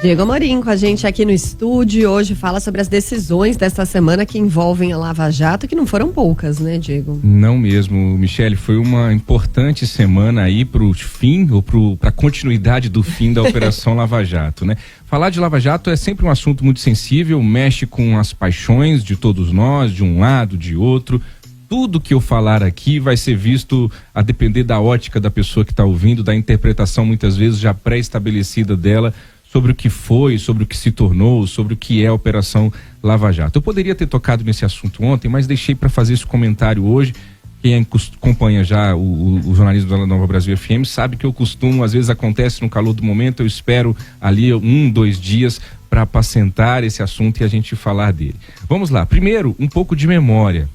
Diego Amorim com a gente aqui no estúdio e hoje fala sobre as decisões desta semana que envolvem a Lava Jato, que não foram poucas, né, Diego? Não mesmo, Michele, foi uma importante semana aí pro fim, ou pra continuidade do fim da Operação Lava Jato, né? Falar de Lava Jato é sempre um assunto muito sensível, mexe com as paixões de todos nós, de um lado, de outro. Tudo que eu falar aqui vai ser visto a depender da ótica da pessoa que está ouvindo, da interpretação muitas vezes já pré-estabelecida dela, sobre o que foi, sobre o que se tornou, sobre o que é a Operação Lava Jato. Eu poderia ter tocado nesse assunto ontem, mas deixei para fazer esse comentário hoje. Quem acompanha já o jornalismo da Nova Brasil FM sabe que eu costumo, às vezes acontece no calor do momento, eu espero ali 2 dias para apacentar esse assunto e a gente falar dele. Vamos lá, primeiro, um pouco de memória.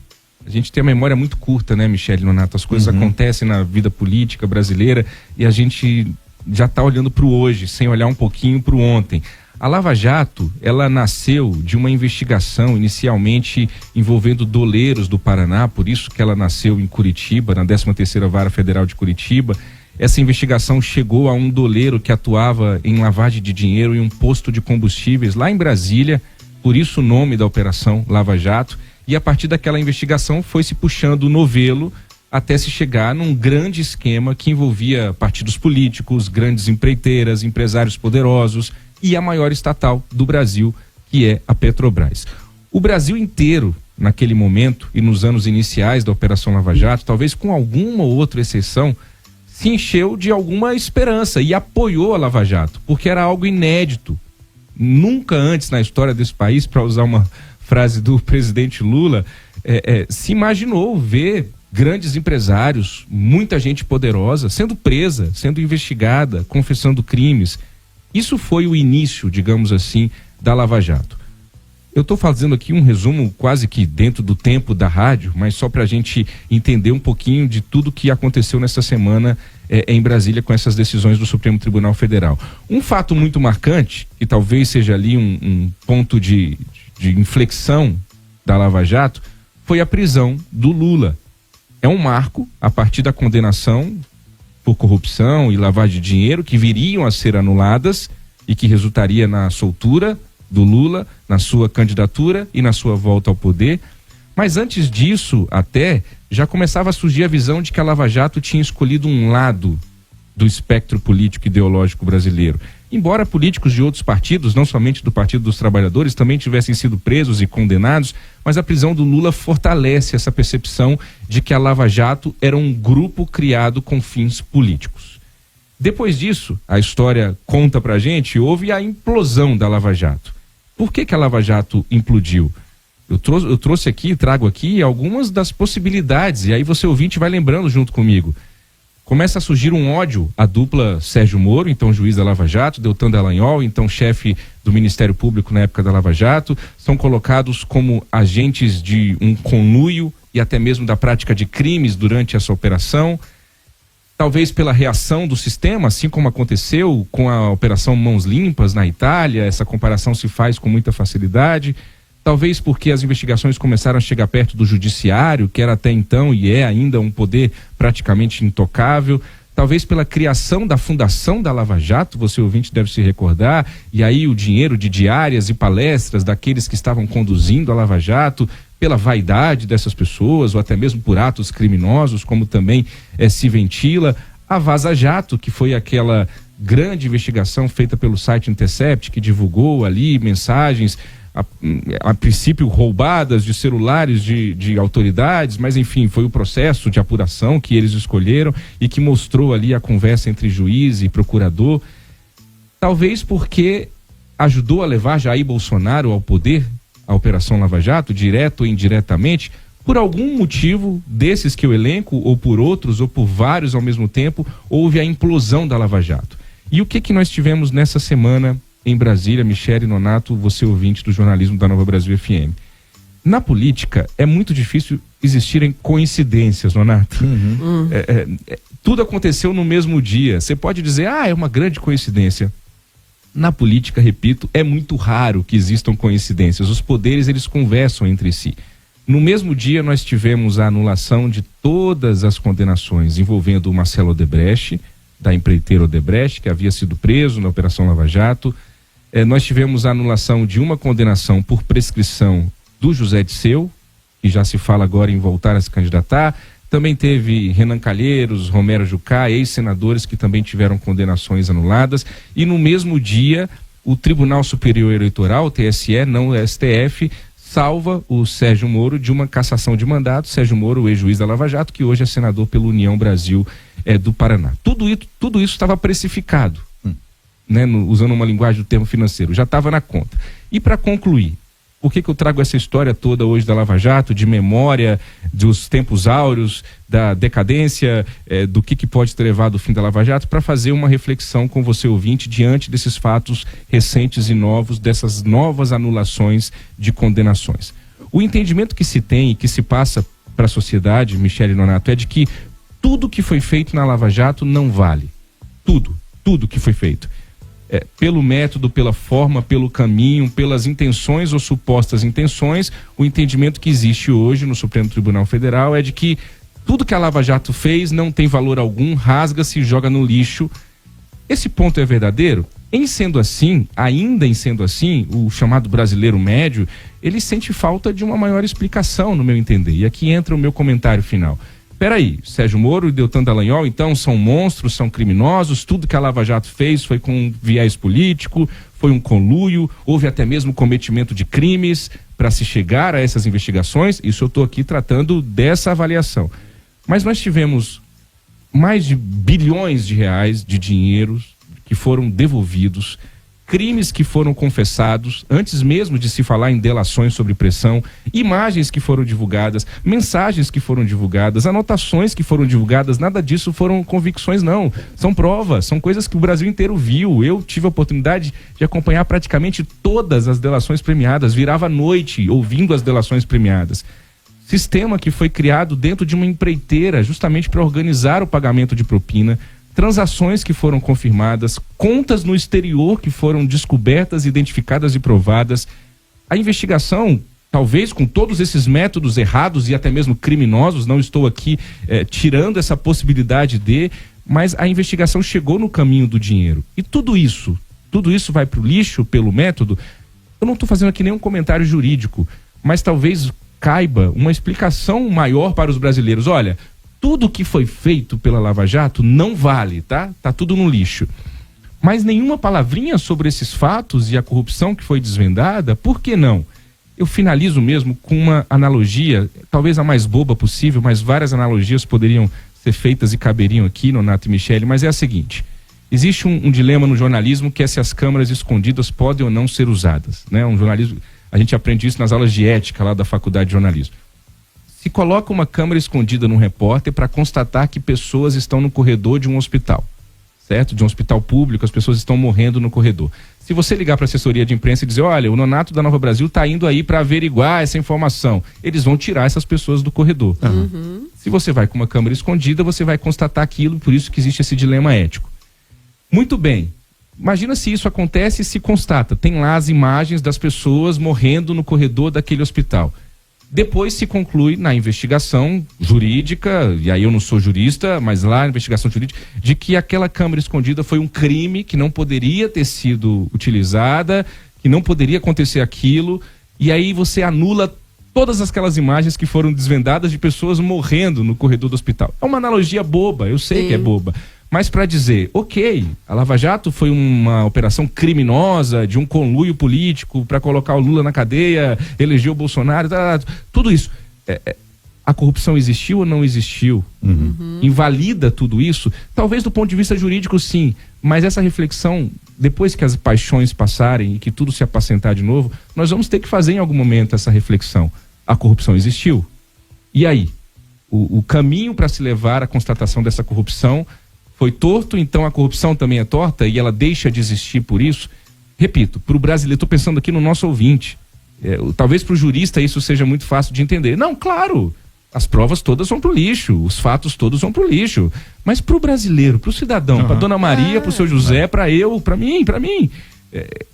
A gente tem a memória muito curta, né, Michele Nonato? As coisas acontecem na vida política brasileira e a gente já está olhando para o hoje, sem olhar um pouquinho para o ontem. A Lava Jato, ela nasceu de uma investigação inicialmente envolvendo doleiros do Paraná, por isso que ela nasceu em Curitiba, na 13ª Vara Federal de Curitiba. Essa investigação chegou a um doleiro que atuava em lavagem de dinheiro em um posto de combustíveis lá em Brasília, por isso o nome da Operação Lava Jato, e a partir daquela investigação foi se puxando o novelo até se chegar num grande esquema que envolvia partidos políticos, grandes empreiteiras, empresários poderosos e a maior estatal do Brasil, que é a Petrobras. O Brasil inteiro, naquele momento e nos anos iniciais da Operação Lava Jato, talvez com alguma ou outra exceção, se encheu de alguma esperança e apoiou a Lava Jato, porque era algo inédito. Nunca antes na história desse país, para usar uma frase do presidente Lula, se imaginou ver grandes empresários, muita gente poderosa sendo presa, sendo investigada, confessando crimes. Isso foi o início, digamos assim, da Lava Jato. Eu estou fazendo aqui um resumo quase que dentro do tempo da rádio, mas só para a gente entender um pouquinho de tudo que aconteceu nessa semana em Brasília com essas decisões do Supremo Tribunal Federal. Um fato muito marcante, que talvez seja ali um ponto de inflexão da Lava Jato, foi a prisão do Lula. É um marco a partir da condenação por corrupção e lavagem de dinheiro que viriam a ser anuladas e que resultaria na soltura do Lula, na sua candidatura e na sua volta ao poder. Mas antes disso, até, já começava a surgir a visão de que a Lava Jato tinha escolhido um lado do espectro político e ideológico brasileiro. Embora políticos de outros partidos, não somente do Partido dos Trabalhadores, também tivessem sido presos e condenados, mas a prisão do Lula fortalece essa percepção de que a Lava Jato era um grupo criado com fins políticos. Depois disso, a história conta pra gente, houve a implosão da Lava Jato. Por que a Lava Jato implodiu? Eu trouxe aqui, trago aqui algumas das possibilidades, e aí você ouvinte vai lembrando junto comigo. Começa a surgir um ódio à dupla Sérgio Moro, então juiz da Lava Jato, Deltan Dallagnol, então chefe do Ministério Público na época da Lava Jato, são colocados como agentes de um conluio e até mesmo da prática de crimes durante essa operação. Talvez pela reação do sistema, assim como aconteceu com a Operação Mãos Limpas na Itália, essa comparação se faz com muita facilidade. Talvez porque as investigações começaram a chegar perto do judiciário, que era até então e é ainda um poder praticamente intocável. Talvez pela criação da fundação da Lava Jato, você ouvinte deve se recordar, e aí o dinheiro de diárias e palestras daqueles que estavam conduzindo a Lava Jato, pela vaidade dessas pessoas, ou até mesmo por atos criminosos, como também se ventila. A Vaza Jato, que foi aquela grande investigação feita pelo site Intercept, que divulgou ali mensagens a princípio roubadas de celulares de autoridades, mas enfim, foi o processo de apuração que eles escolheram e que mostrou ali a conversa entre juiz e procurador. Talvez porque ajudou a levar Jair Bolsonaro ao poder, a Operação Lava Jato, direto ou indiretamente, por algum motivo desses que eu elenco, ou por outros, ou por vários ao mesmo tempo, houve a implosão da Lava Jato. E o que nós tivemos nessa semana em Brasília, Michele Nonato, você ouvinte do jornalismo da Nova Brasil FM? Na política, é muito difícil existirem coincidências, Nonato. Tudo aconteceu no mesmo dia. Você pode dizer, é uma grande coincidência. Na política, repito, é muito raro que existam coincidências. Os poderes, eles conversam entre si. No mesmo dia, nós tivemos a anulação de todas as condenações envolvendo o Marcelo Odebrecht, da empreiteira Odebrecht, que havia sido preso na Operação Lava Jato. Nós tivemos a anulação de uma condenação por prescrição do José Disseu, que já se fala agora em voltar a se candidatar. Também teve Renan Calheiros, Romero Jucá, ex-senadores que também tiveram condenações anuladas. E no mesmo dia, o Tribunal Superior Eleitoral, o TSE, não o STF, salva o Sérgio Moro de uma cassação de mandato. Sérgio Moro, o ex-juiz da Lava Jato, que hoje é senador pela União Brasil do Paraná. Tudo isso estava precificado, né, usando uma linguagem do termo financeiro, já estava na conta. E para concluir, por que eu trago essa história toda hoje da Lava Jato, de memória dos tempos áureos, da decadência, do que pode ter levado ao fim da Lava Jato, para fazer uma reflexão com você, ouvinte, diante desses fatos recentes e novos, dessas novas anulações de condenações. O entendimento que se tem e que se passa para a sociedade, Michele Nonato, é de que tudo que foi feito na Lava Jato não vale. Tudo que foi feito. Pelo método, pela forma, pelo caminho, pelas intenções ou supostas intenções, o entendimento que existe hoje no Supremo Tribunal Federal é de que tudo que a Lava Jato fez não tem valor algum, rasga-se e joga no lixo. Esse ponto é verdadeiro? Ainda em sendo assim, o chamado brasileiro médio, ele sente falta de uma maior explicação, no meu entender. E aqui entra o meu comentário final. Peraí, Sérgio Moro e Deltan Dallagnol, então, são monstros, são criminosos, tudo que a Lava Jato fez foi com um viés político, foi um conluio, houve até mesmo cometimento de crimes para se chegar a essas investigações. Isso eu estou aqui tratando dessa avaliação. Mas nós tivemos mais de bilhões de reais de dinheiros que foram devolvidos, crimes que foram confessados, antes mesmo de se falar em delações sobre pressão, imagens que foram divulgadas, mensagens que foram divulgadas, anotações que foram divulgadas, nada disso foram convicções, não. São provas, são coisas que o Brasil inteiro viu. Eu tive a oportunidade de acompanhar praticamente todas as delações premiadas, virava à noite ouvindo as delações premiadas. Sistema que foi criado dentro de uma empreiteira justamente para organizar o pagamento de propina, transações que foram confirmadas, contas no exterior que foram descobertas, identificadas e provadas. A investigação, talvez com todos esses métodos errados e até mesmo criminosos, não estou aqui tirando essa possibilidade mas a investigação chegou no caminho do dinheiro. E tudo isso vai para o lixo pelo método. Eu não estou fazendo aqui nenhum comentário jurídico, mas talvez caiba uma explicação maior para os brasileiros. Olha, tudo que foi feito pela Lava Jato não vale, tá? Tá tudo no lixo. Mas nenhuma palavrinha sobre esses fatos e a corrupção que foi desvendada, por que não? Eu finalizo mesmo com uma analogia, talvez a mais boba possível, mas várias analogias poderiam ser feitas e caberiam aqui, Nonato e Michele, mas é a seguinte: existe um dilema no jornalismo que é se as câmeras escondidas podem ou não ser usadas, né? Um jornalismo, a gente aprende isso nas aulas de ética lá da Faculdade de Jornalismo. Se coloca uma câmera escondida num repórter para constatar que pessoas estão no corredor de um hospital, certo? De um hospital público, as pessoas estão morrendo no corredor. Se você ligar para a assessoria de imprensa e dizer, olha, o Nonato da Nova Brasil está indo aí para averiguar essa informação, eles vão tirar essas pessoas do corredor. Se você vai com uma câmera escondida, você vai constatar aquilo, por isso que existe esse dilema ético. Muito bem. Imagina se isso acontece e se constata. Tem lá as imagens das pessoas morrendo no corredor daquele hospital. Depois se conclui na investigação jurídica, e aí eu não sou jurista, mas lá na investigação jurídica, de que aquela câmera escondida foi um crime, que não poderia ter sido utilizada, que não poderia acontecer aquilo, e aí você anula todas aquelas imagens que foram desvendadas de pessoas morrendo no corredor do hospital. É uma analogia boba, eu sei que é boba. Mas para dizer, ok, a Lava Jato foi uma operação criminosa, de um conluio político para colocar o Lula na cadeia, eleger o Bolsonaro, tudo isso. A corrupção existiu ou não existiu? Invalida tudo isso? Talvez do ponto de vista jurídico, sim. Mas essa reflexão, depois que as paixões passarem e que tudo se apacentar de novo, nós vamos ter que fazer em algum momento essa reflexão. A corrupção existiu? E aí? O caminho para se levar à constatação dessa corrupção foi torto, então a corrupção também é torta e ela deixa de existir por isso? Repito, para o brasileiro, estou pensando aqui no nosso ouvinte, talvez para o jurista isso seja muito fácil de entender. Não, claro, as provas todas vão para o lixo, os fatos todos vão para o lixo. Mas para o brasileiro, para o cidadão, para a dona Maria, para o seu José, para eu, para mim,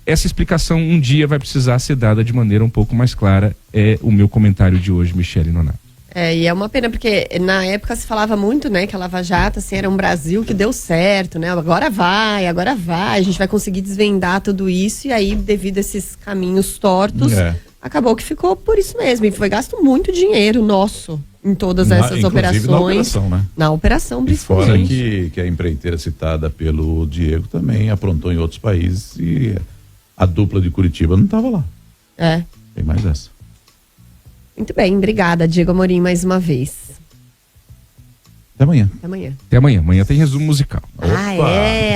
essa explicação um dia vai precisar ser dada de maneira um pouco mais clara. É o meu comentário de hoje, Michele Nonato. E é uma pena, porque na época se falava muito, né, que a Lava Jato, assim, era um Brasil que deu certo, né, agora vai, a gente vai conseguir desvendar tudo isso, e aí, devido a esses caminhos tortos, acabou que ficou por isso mesmo, e foi gasto muito dinheiro nosso em todas essas operações. Na operação, né? Na operação, E fora principalmente. que a empreiteira citada pelo Diego também aprontou em outros países e a dupla de Curitiba não estava lá. Tem mais essa. Muito bem, obrigada, Diego Amorim, mais uma vez. Até amanhã. Até amanhã. Até amanhã. Amanhã tem resumo musical.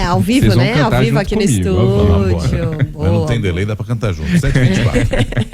Ao vivo, Vocês vão né? cantar Ao vivo junto aqui comigo. no estúdio. Mas não tem delay, dá pra cantar junto. 7h24.